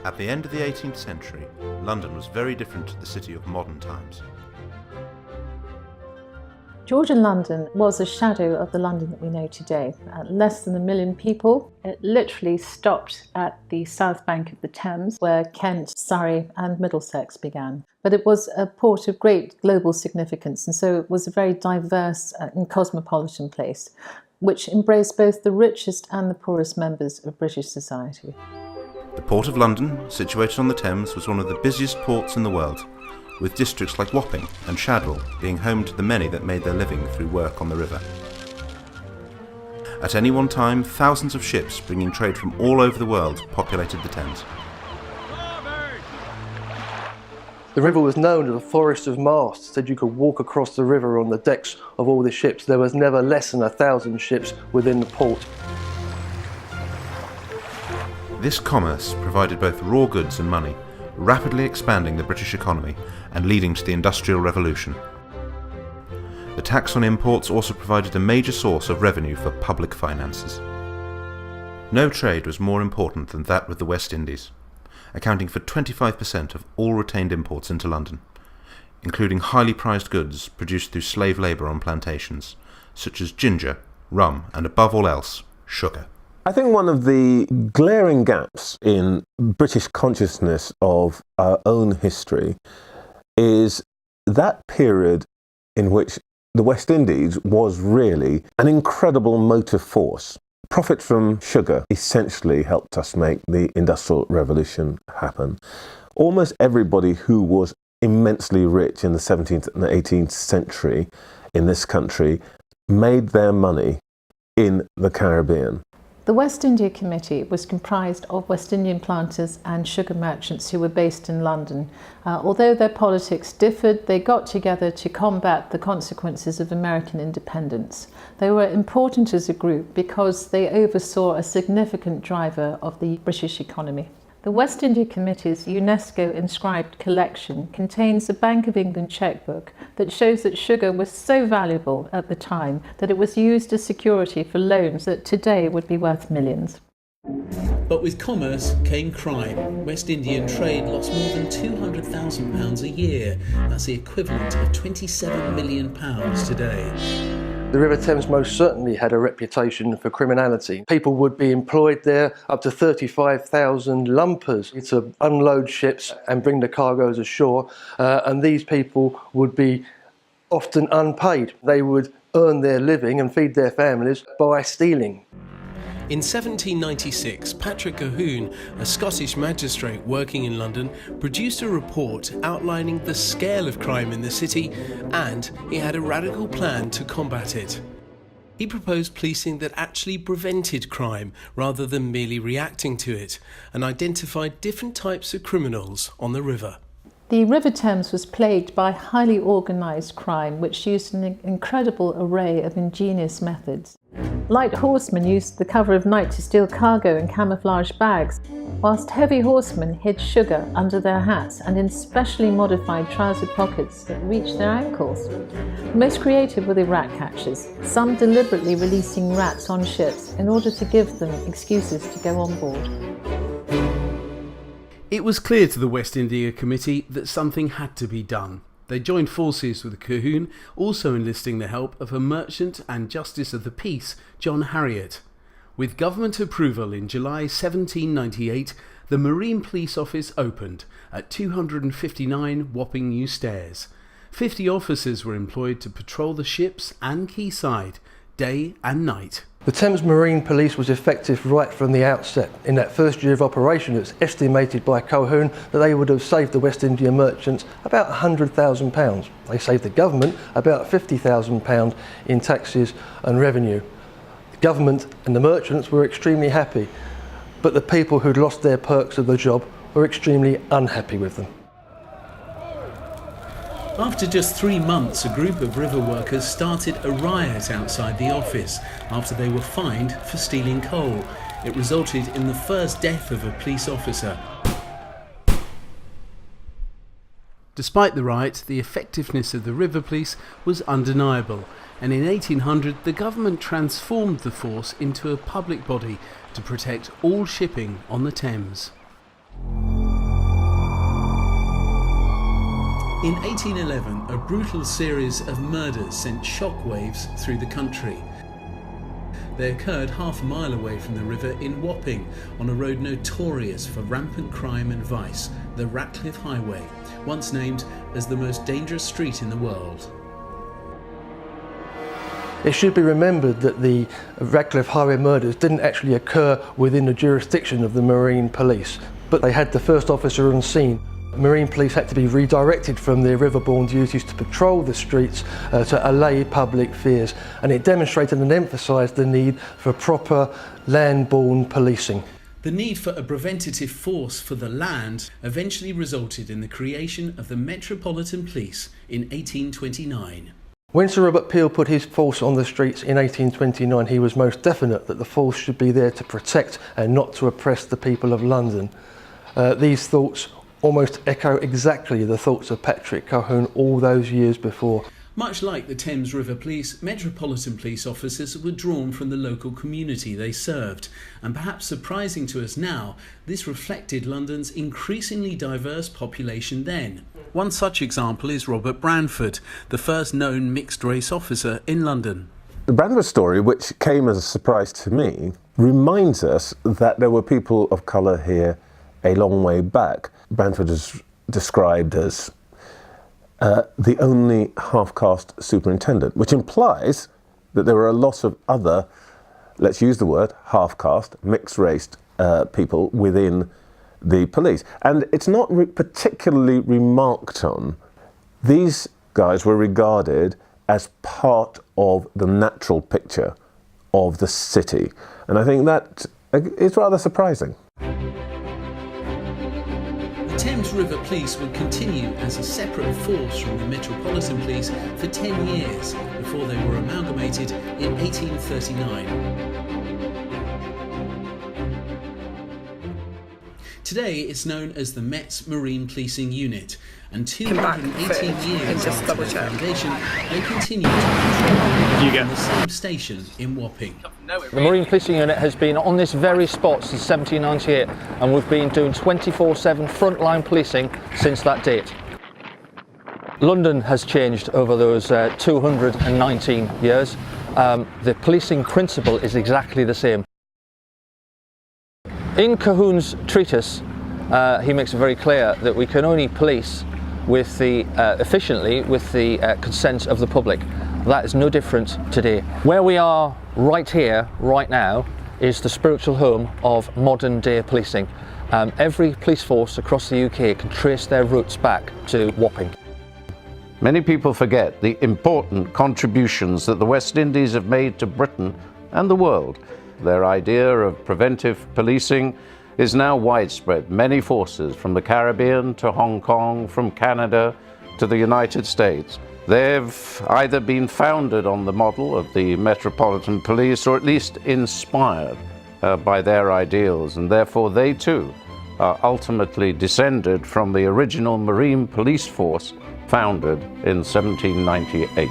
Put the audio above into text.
At the end of the 18th century, London was very different to the city of modern times. Georgian London was a shadow of the London that we know today. Less than 1 million people. It literally stopped at the south bank of the Thames, where Kent, Surrey and Middlesex began. But it was a port of great global significance, and so it was a very diverse and cosmopolitan place, which embraced both the richest and the poorest members of British society. The Port of London, situated on the Thames, was one of the busiest ports in the world, with districts like Wapping and Shadwell being home to the many that made their living through work on the river. At any one time, thousands of ships bringing trade from all over the world populated the Thames. The river was known as a forest of masts, said you could walk across the river on the decks of all the ships. There was never less than 1,000 ships within the port. This commerce provided both raw goods and money, rapidly expanding the British economy and leading to the Industrial Revolution. The tax on imports also provided a major source of revenue for public finances. No trade was more important than that with the West Indies, accounting for 25% of all retained imports into London, including highly prized goods produced through slave labour on plantations, such as ginger, rum and above all else, sugar. I think one of the glaring gaps in British consciousness of our own history is that period in which the West Indies was really an incredible motive force. Profit from sugar essentially helped us make the Industrial Revolution happen. Almost everybody who was immensely rich in the 17th and the 18th century in this country made their money in the Caribbean. The West India Committee was comprised of West Indian planters and sugar merchants who were based in London. Although their politics differed, they got together to combat the consequences of American independence. They were important as a group because they oversaw a significant driver of the British economy. The West India Committee's UNESCO-inscribed collection contains a Bank of England chequebook that shows that sugar was so valuable at the time that it was used as security for loans that today would be worth millions. But with commerce came crime. West Indian trade lost more than £200,000 a year. That's the equivalent of £27 million today. The River Thames most certainly had a reputation for criminality. People would be employed there, up to 35,000 lumpers to unload ships and bring the cargoes ashore, and these people would be often unpaid. They would earn their living and feed their families by stealing. In 1796, Patrick Colquhoun, a Scottish magistrate working in London, produced a report outlining the scale of crime in the city, and he had a radical plan to combat it. He proposed policing that actually prevented crime rather than merely reacting to it, and identified different types of criminals on the river. The River Thames was plagued by highly organised crime, which used an incredible array of ingenious methods. Light horsemen used the cover of night to steal cargo in camouflage bags, whilst heavy horsemen hid sugar under their hats and in specially modified trouser pockets that reached their ankles. The most creative were the rat catchers, some deliberately releasing rats on ships in order to give them excuses to go on board. It was clear to the West India Committee that something had to be done. They joined forces with Colquhoun, also enlisting the help of a merchant and Justice of the Peace, John Harriot. With government approval in July 1798, the Marine Police Office opened at 259 Wapping New Stairs. 50 officers were employed to patrol the ships and quayside, day and night. The Thames Marine Police was effective right from the outset. In that first year of operation, it was estimated by Colquhoun that they would have saved the West India merchants about £100,000. They saved the government about £50,000 in taxes and revenue. The government and the merchants were extremely happy, but the people who'd lost their perks of the job were extremely unhappy with them. After just 3 months, a group of river workers started a riot outside the office after they were fined for stealing coal. It resulted in the first death of a police officer. Despite the riot, the effectiveness of the river police was undeniable, and in 1800 the government transformed the force into a public body to protect all shipping on the Thames. In 1811, a brutal series of murders sent shockwaves through the country. They occurred half a mile away from the river in Wapping, on a road notorious for rampant crime and vice, the Ratcliff Highway, once named as the most dangerous street in the world. It should be remembered that the Ratcliff Highway murders didn't actually occur within the jurisdiction of the Marine Police, but they had the first officer on scene. Marine Police had to be redirected from their riverborne duties to patrol the streets to allay public fears, and it demonstrated and emphasised the need for proper land-borne policing. The need for a preventative force for the land eventually resulted in the creation of the Metropolitan Police in 1829. When Sir Robert Peel put his force on the streets in 1829, he was most definite that the force should be there to protect and not to oppress the people of London. These thoughts almost echo exactly the thoughts of Patrick Colquhoun all those years before. Much like the Thames River Police, Metropolitan Police officers were drawn from the local community they served, and perhaps surprising to us now, this reflected London's increasingly diverse population then. One such example is Robert Branford, the first known mixed-race officer in London. The Branford story, which came as a surprise to me, reminds us that there were people of colour here a long way back. Branford is described as the only half-caste superintendent, which implies that there were a lot of other, let's use the word, half-caste, mixed-raced people within the police. And it's not particularly remarked on. These guys were regarded as part of the natural picture of the city. And I think that is rather surprising. The Thames River Police would continue as a separate force from the Metropolitan Police for 10 years before they were amalgamated in 1839. Today it's known as the Met's Marine Policing Unit, and 218 years after their foundation, they continue to patrol the same station in Wapping. The Marine Policing Unit has been on this very spot since 1798, and we've been doing 24/7 frontline policing since that date. London has changed over those 219 years. The policing principle is exactly the same. In Colquhoun's treatise, he makes it very clear that we can only police with efficiently with the consent of the public. That is no different today. Where we are right here, right now, is the spiritual home of modern day policing. Every police force across the UK can trace their roots back to Wapping. Many people forget the important contributions that the West Indies have made to Britain and the world. Their idea of preventive policing is now widespread. Many forces from the Caribbean to Hong Kong, from Canada to the United States. They've either been founded on the model of the Metropolitan Police or at least inspired by their ideals, and therefore they too are ultimately descended from the original Marine Police Force founded in 1798.